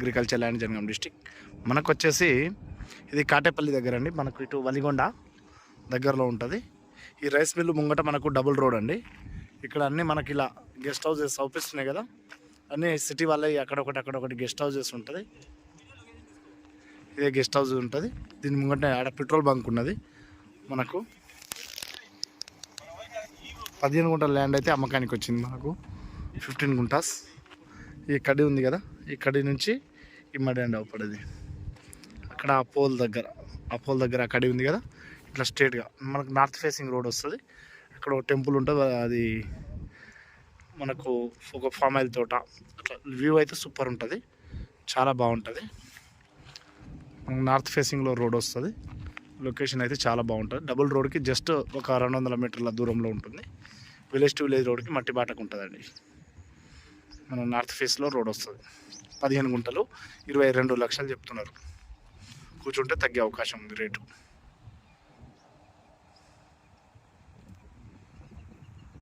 Agriculture land Jangaon district. మనకు వచ్చేసి ఇది కాటేపల్లి దగ్గర అండి. మనకు ఇటు వలిగొండ దగ్గరలో ఉంటుంది. ఈ రైస్ మిల్లు ముంగట మనకు డబుల్ రోడ్ అండి. ఇక్కడ అన్నీ మనకి ఇలా గెస్ట్ హౌసెస్ అవుపిస్తున్నాయి కదా, అన్నీ సిటీ వాళ్ళవి అక్కడొకటి గెస్ట్ హౌసెస్ ఉంటుంది. ఇదే గెస్ట్ హౌస్ ఉంటుంది. దీని ముంగట ఆడ పెట్రోల్ బంక్ ఉన్నది. మనకు 15 గుంటల ల్యాండ్ అయితే అమ్మకానికి వచ్చింది. మనకు 15 గుంటాస్. ఈ కడి ఉంది కదా, ఈ కడి నుంచి ఈ మడి అండి అవుపడేది. అక్కడ ఆ పోల్ దగ్గర ఆ కడి ఉంది కదా, ఇట్లా స్ట్రేట్గా మనకు నార్త్ ఫేసింగ్ రోడ్ వస్తుంది. అక్కడ ఒక టెంపుల్ ఉంటుంది, అది మనకు ఒక ఫామ్ ఆయిల్ తోట. అట్లా వ్యూ అయితే సూపర్ ఉంటుంది, చాలా బాగుంటుంది. నార్త్ ఫేసింగ్లో రోడ్ వస్తుంది. లొకేషన్ అయితే చాలా బాగుంటుంది. డబుల్ రోడ్కి జస్ట్ ఒక 200 మీటర్ల దూరంలో ఉంటుంది. విలేజ్ టు విలేజ్ రోడ్కి మట్టి బాటకు ఉంటుందండి. మన నార్త్ ఫేస్లో రోడ్ వస్తుంది. 15 గుంటలు 22 లక్షలు చెప్తున్నారు. కూర్చుంటే తగ్గే అవకాశం ఉంది రేటు.